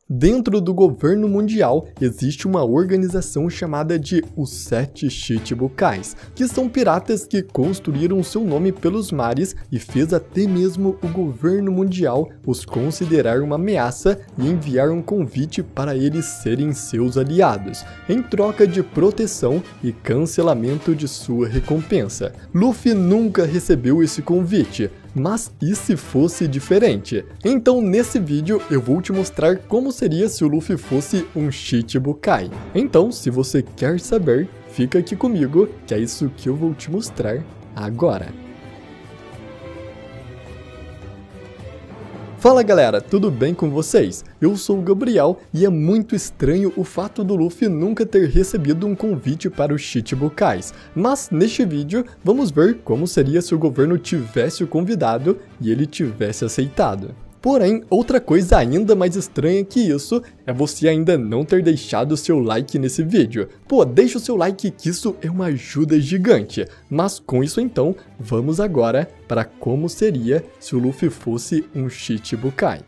Dentro do governo mundial, existe uma organização chamada de os 7 Chichibukais, que são piratas que construíram seu nome pelos mares e fez até mesmo o governo mundial os considerar uma ameaça e enviar um convite para eles serem seus aliados, em troca de proteção e cancelamento de sua recompensa. Luffy nunca recebeu esse convite, mas e se fosse diferente? Então nesse vídeo eu vou te mostrar como seria se o Luffy fosse um Chichibukai. Então se você quer saber, fica aqui comigo que é isso que eu vou te mostrar agora. Fala galera, tudo bem com vocês? Eu sou o Gabriel e é muito estranho o fato do Luffy nunca ter recebido um convite para os Chichibukais, mas neste vídeo vamos ver como seria se o governo tivesse o convidado e ele tivesse aceitado. Porém, outra coisa ainda mais estranha que isso é você ainda não ter deixado seu like nesse vídeo. Pô, deixa o seu like que isso é uma ajuda gigante. Mas com isso então, vamos agora para como seria se o Luffy fosse um Chichibukai.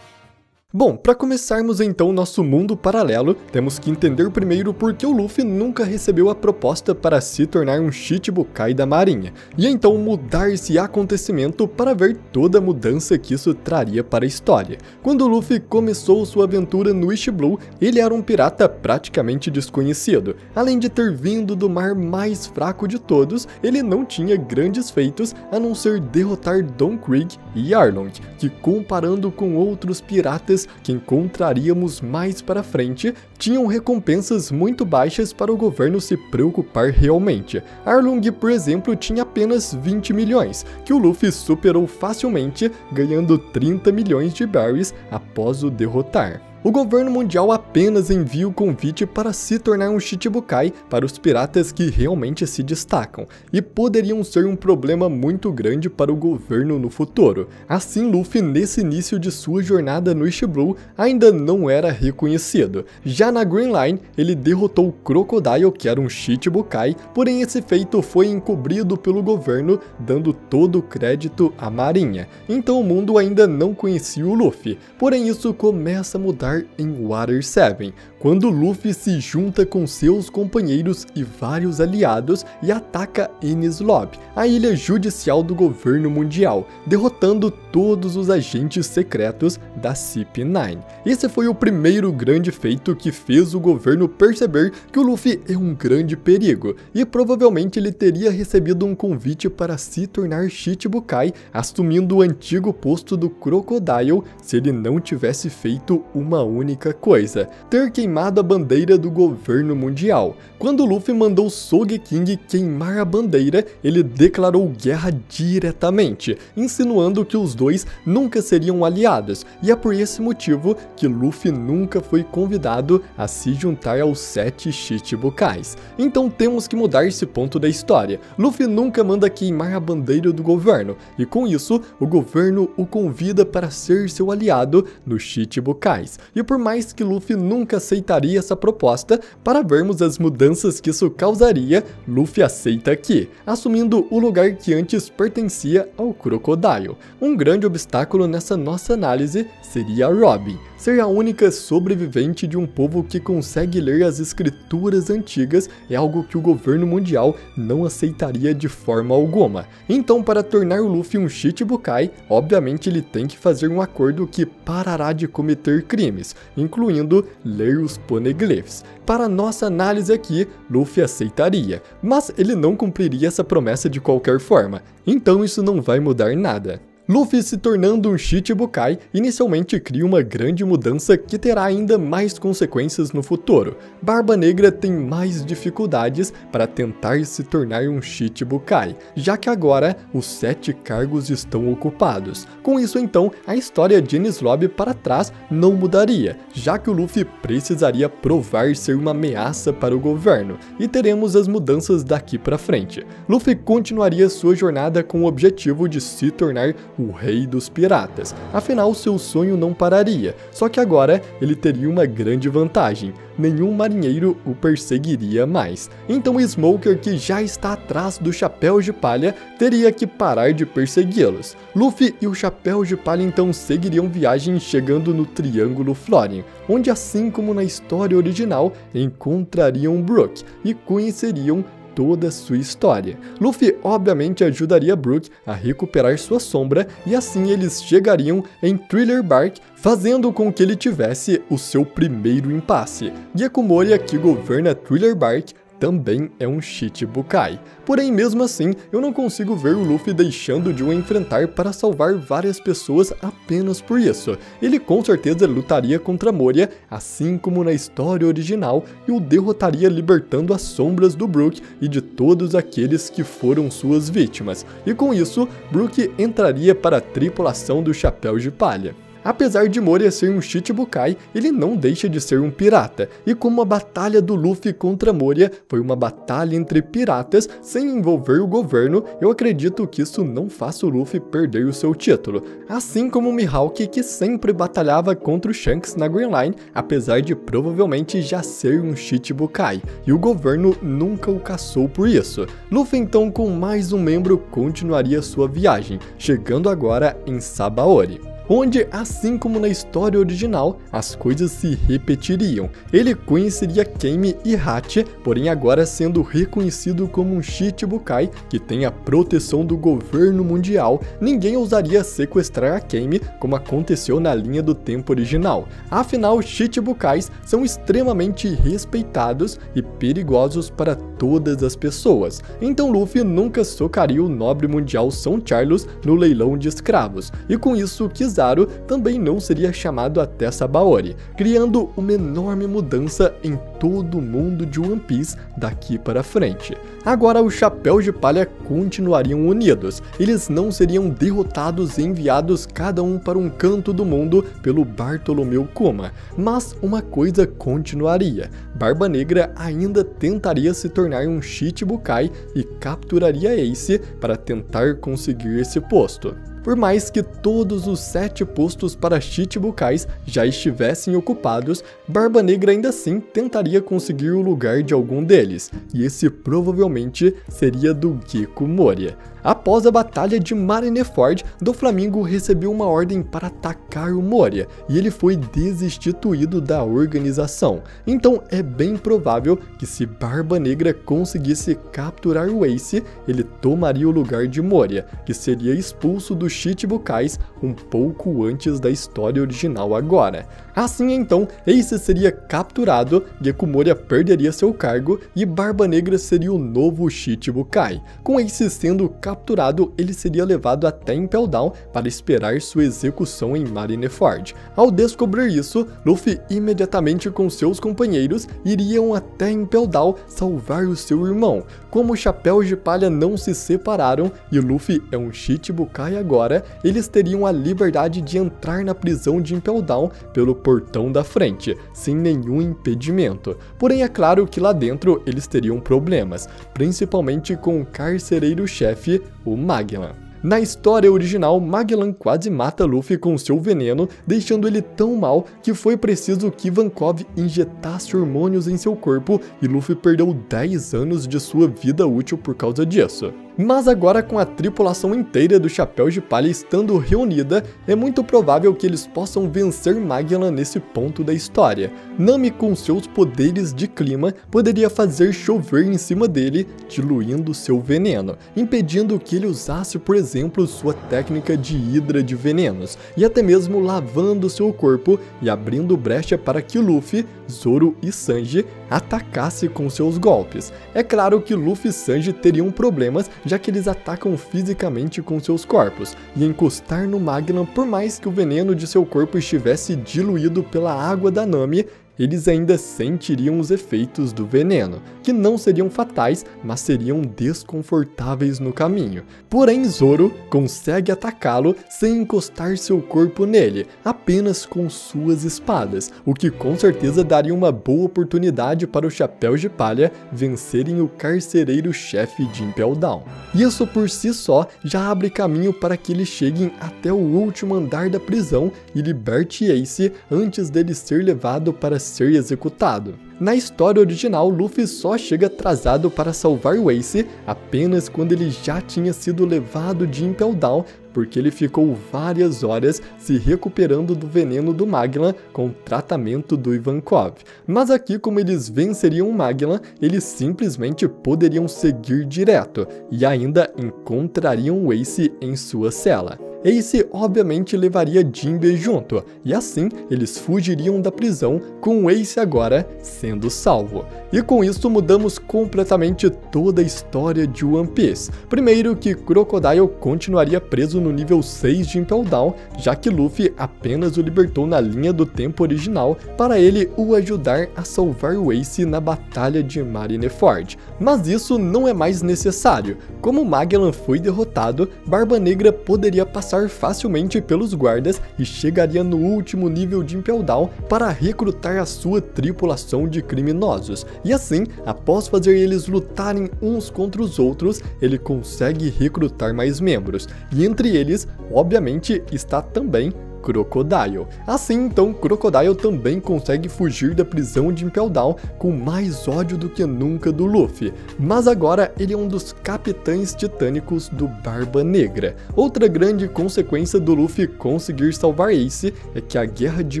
Bom, para começarmos então nosso mundo paralelo, temos que entender primeiro por que o Luffy nunca recebeu a proposta para se tornar um Chichibukai da marinha, e então mudar esse acontecimento para ver toda a mudança que isso traria para a história. Quando o Luffy começou sua aventura no East Blue, ele era um pirata praticamente desconhecido. Além de ter vindo do mar mais fraco de todos, ele não tinha grandes feitos a não ser derrotar Don Krieg e Arlong, que comparando com outros piratas que encontraríamos mais para frente, tinham recompensas muito baixas para o governo se preocupar realmente. Arlong, por exemplo, tinha apenas 20 milhões, que o Luffy superou facilmente, ganhando 30 milhões de berries após o derrotar. O governo mundial apenas envia o convite para se tornar um Chichibukai para os piratas que realmente se destacam, e poderiam ser um problema muito grande para o governo no futuro. Assim, Luffy, nesse início de sua jornada no East Blue, ainda não era reconhecido. Já na Green Line, ele derrotou o Crocodile, que era um Chichibukai, porém esse feito foi encobrido pelo governo, dando todo o crédito à marinha. Então o mundo ainda não conhecia o Luffy, porém isso começa a mudar em Water 7, quando Luffy se junta com seus companheiros e vários aliados e ataca Enies Lobby, a ilha judicial do governo mundial, derrotando todos os agentes secretos da CP9. Esse foi o primeiro grande feito que fez o governo perceber que o Luffy é um grande perigo, e provavelmente ele teria recebido um convite para se tornar Chichibukai, assumindo o antigo posto do Crocodile se ele não tivesse feito uma única coisa: ter queimado a bandeira do governo mundial. Quando Luffy mandou Sogeking queimar a bandeira, ele declarou guerra diretamente, insinuando que os dois nunca seriam aliados, e é por esse motivo que Luffy nunca foi convidado a se juntar aos 7 Chichibukais. Então temos que mudar esse ponto da história. Luffy nunca manda queimar a bandeira do governo, e com isso, o governo o convida para ser seu aliado nos Chichibukais. E por mais que Luffy nunca aceitaria essa proposta, para vermos as mudanças que isso causaria, Luffy aceita aqui, assumindo o lugar que antes pertencia ao Crocodile. Um grande obstáculo nessa nossa análise seria Robin, ser a única sobrevivente de um povo que consegue ler as escrituras antigas é algo que o governo mundial não aceitaria de forma alguma. Então, para tornar o Luffy um Chichibukai, obviamente ele tem que fazer um acordo que parará de cometer crimes, incluindo ler os poneglyphs. Para nossa análise aqui, Luffy aceitaria, mas ele não cumpriria essa promessa de qualquer forma, então isso não vai mudar nada. Luffy se tornando um Chichibukai inicialmente cria uma grande mudança que terá ainda mais consequências no futuro. Barba Negra tem mais dificuldades para tentar se tornar um Chichibukai, já que agora os 7 cargos estão ocupados. Com isso então, a história de Enies Lobby para trás não mudaria, já que o Luffy precisaria provar ser uma ameaça para o governo, e teremos as mudanças daqui para frente. Luffy continuaria sua jornada com o objetivo de se tornar o rei dos piratas. Afinal, seu sonho não pararia, só que agora ele teria uma grande vantagem: nenhum marinheiro o perseguiria mais. Então Smoker, que já está atrás do Chapéu de Palha, teria que parar de persegui-los. Luffy e o Chapéu de Palha então seguiriam viagem, chegando no Triângulo Florian, onde, assim como na história original, encontrariam Brook e conheceriam toda sua história. Luffy obviamente ajudaria Brook a recuperar sua sombra, e assim eles chegariam em Thriller Bark, fazendo com que ele tivesse o seu primeiro impasse. Gecko Moria, que governa Thriller Bark, também é um Shichibukai. Porém, mesmo assim, eu não consigo ver o Luffy deixando de o enfrentar para salvar várias pessoas apenas por isso. Ele com certeza lutaria contra Moria, assim como na história original, e o derrotaria, libertando as sombras do Brook e de todos aqueles que foram suas vítimas. E com isso, Brook entraria para a tripulação do Chapéu de Palha. Apesar de Moria ser um Shichibukai, ele não deixa de ser um pirata, e como a batalha do Luffy contra Moria foi uma batalha entre piratas sem envolver o governo, eu acredito que isso não faça o Luffy perder o seu título. Assim como o Mihawk, que sempre batalhava contra o Shanks na Grand Line, apesar de provavelmente já ser um Shichibukai, e o governo nunca o caçou por isso. Luffy então, com mais um membro, continuaria sua viagem, chegando agora em Sabaody, onde, assim como na história original, as coisas se repetiriam. Ele conheceria Kame e Hachi, porém agora sendo reconhecido como um Shichibukai que tem a proteção do governo mundial, ninguém ousaria sequestrar a Kame como aconteceu na linha do tempo original. Afinal, Shichibukais são extremamente respeitados e perigosos para todas as pessoas. Então Luffy nunca socaria o nobre mundial São Carlos no leilão de escravos, e com isso Kizaru também não seria chamado até Sabaody, criando uma enorme mudança em todo o mundo de One Piece daqui para frente. Agora os Chapéus de Palha continuariam unidos, eles não seriam derrotados e enviados cada um para um canto do mundo pelo Bartolomeu Kuma, mas uma coisa continuaria: Barba Negra ainda tentaria se tornar um Shichibukai e capturaria Ace para tentar conseguir esse posto. Por mais que todos os 7 postos para Shichibukais já estivessem ocupados, Barba Negra ainda assim tentaria conseguir o lugar de algum deles, e esse provavelmente seria do Gecko Moria. Após a batalha de Marineford, Doflamingo recebeu uma ordem para atacar o Moria, e ele foi destituído da organização. Então é bem provável que, se Barba Negra conseguisse capturar o Ace, ele tomaria o lugar de Moria, que seria expulso dos Shichibukais um pouco antes da história original agora. Assim então, Ace seria capturado, Gecko Moria perderia seu cargo e Barba Negra seria o novo Shichibukai. Com Ace sendo capturado, ele seria levado até Impel Down para esperar sua execução em Marineford. Ao descobrir isso, Luffy imediatamente com seus companheiros iriam até Impel Down salvar o seu irmão. Como os Chapéus de Palha não se separaram e Luffy é um Shichibukai agora, eles teriam a liberdade de entrar na prisão de Impel Down pelo portão da frente, sem nenhum impedimento. Porém é claro que lá dentro eles teriam problemas, principalmente com o carcereiro-chefe, o Magellan. Na história original, Magellan quase mata Luffy com seu veneno, deixando ele tão mal que foi preciso que Ivankov injetasse hormônios em seu corpo, e Luffy perdeu 10 anos de sua vida útil por causa disso. Mas agora, com a tripulação inteira do Chapéu de Palha estando reunida, é muito provável que eles possam vencer Magellan nesse ponto da história. Nami, com seus poderes de clima, poderia fazer chover em cima dele, diluindo seu veneno, impedindo que ele usasse, por exemplo, sua técnica de hidra de venenos, e até mesmo lavando seu corpo e abrindo brecha para que Luffy, Zoro e Sanji atacasse com seus golpes. É claro que Luffy e Sanji teriam problemas, já que eles atacam fisicamente com seus corpos, e encostar no Magellan, por mais que o veneno de seu corpo estivesse diluído pela água da Nami, eles ainda sentiriam os efeitos do veneno, que não seriam fatais, mas seriam desconfortáveis no caminho. Porém, Zoro consegue atacá-lo sem encostar seu corpo nele, apenas com suas espadas, o que com certeza daria uma boa oportunidade para os Chapéus de Palha vencerem o carcereiro-chefe de Impel Down. Isso por si só já abre caminho para que eles cheguem até o último andar da prisão e liberte Ace antes dele ser levado para ser executado. Na história original, Luffy só chega atrasado para salvar o Ace apenas quando ele já tinha sido levado de Impel Down, porque ele ficou várias horas se recuperando do veneno do Magellan com o tratamento do Ivankov. Mas aqui, como eles venceriam o Magellan, eles simplesmente poderiam seguir direto e ainda encontrariam o Ace em sua cela. Ace obviamente levaria Jinbe junto, e assim eles fugiriam da prisão com o Ace agora sendo salvo. E com isso mudamos completamente toda a história de One Piece. Primeiro que Crocodile continuaria preso no nível 6 de Impel Down, já que Luffy apenas o libertou na linha do tempo original para ele o ajudar a salvar o Ace na batalha de Marineford. Mas isso não é mais necessário. Como Magellan foi derrotado, Barba Negra poderia passar facilmente pelos guardas e chegaria no último nível de Impel Down para recrutar a sua tripulação de criminosos. E assim, após fazer eles lutarem uns contra os outros, ele consegue recrutar mais membros. E entre eles, obviamente, está também Crocodile. Assim, então, Crocodile também consegue fugir da prisão de Impel Down com mais ódio do que nunca do Luffy. Mas agora ele é um dos capitães titânicos do Barba Negra. Outra grande consequência do Luffy conseguir salvar Ace é que a guerra de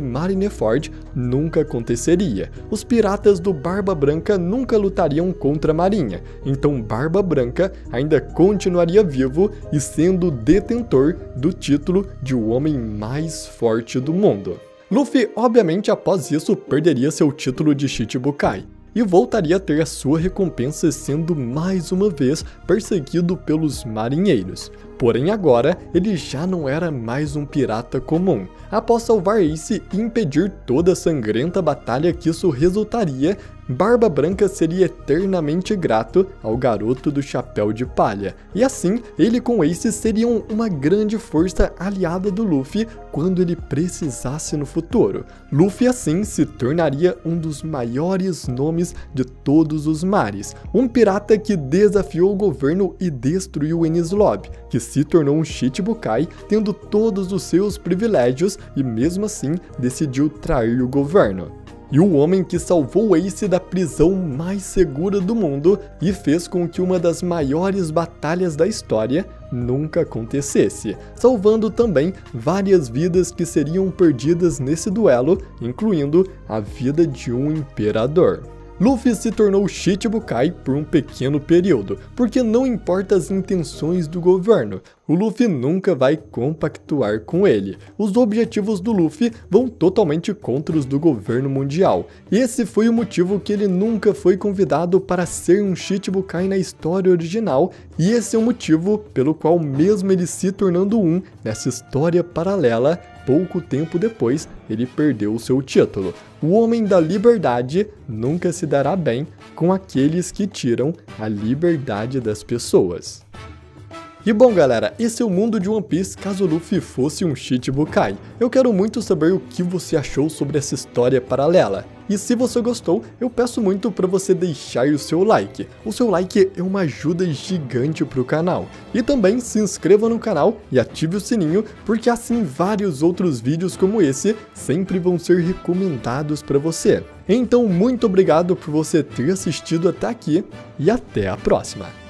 Marineford nunca aconteceria. Os piratas do Barba Branca nunca lutariam contra a Marinha, então Barba Branca ainda continuaria vivo e sendo detentor do título de o homem mais forte do mundo. Luffy, obviamente, após isso, perderia seu título de Shichibukai e voltaria a ter a sua recompensa sendo mais uma vez perseguido pelos marinheiros. Porém agora, ele já não era mais um pirata comum. Após salvar Ace e impedir toda a sangrenta batalha que isso resultaria, Barba Branca seria eternamente grato ao garoto do Chapéu de Palha. E assim, ele com Ace seriam uma grande força aliada do Luffy quando ele precisasse no futuro. Luffy assim se tornaria um dos maiores nomes de todos os mares. Um pirata que desafiou o governo e destruiu Enies Lobby, que se tornou um Shichibukai, tendo todos os seus privilégios e mesmo assim decidiu trair o governo. E o homem que salvou Ace da prisão mais segura do mundo e fez com que uma das maiores batalhas da história nunca acontecesse, salvando também várias vidas que seriam perdidas nesse duelo, incluindo a vida de um imperador. Luffy se tornou Shichibukai por um pequeno período, porque não importa as intenções do governo, o Luffy nunca vai compactuar com ele. Os objetivos do Luffy vão totalmente contra os do governo mundial. Esse foi o motivo que ele nunca foi convidado para ser um Shichibukai na história original, e esse é o motivo pelo qual, mesmo ele se tornando um nessa história paralela, pouco tempo depois ele perdeu o seu título. O Homem da Liberdade nunca se dará bem com aqueles que tiram a liberdade das pessoas. E bom galera, esse é o mundo de One Piece caso Luffy fosse um Shichibukai. Eu quero muito saber o que você achou sobre essa história paralela. E se você gostou, eu peço muito para você deixar o seu like. O seu like é uma ajuda gigante para o canal. E também se inscreva no canal e ative o sininho, porque assim vários outros vídeos como esse sempre vão ser recomendados para você. Então muito obrigado por você ter assistido até aqui e até a próxima.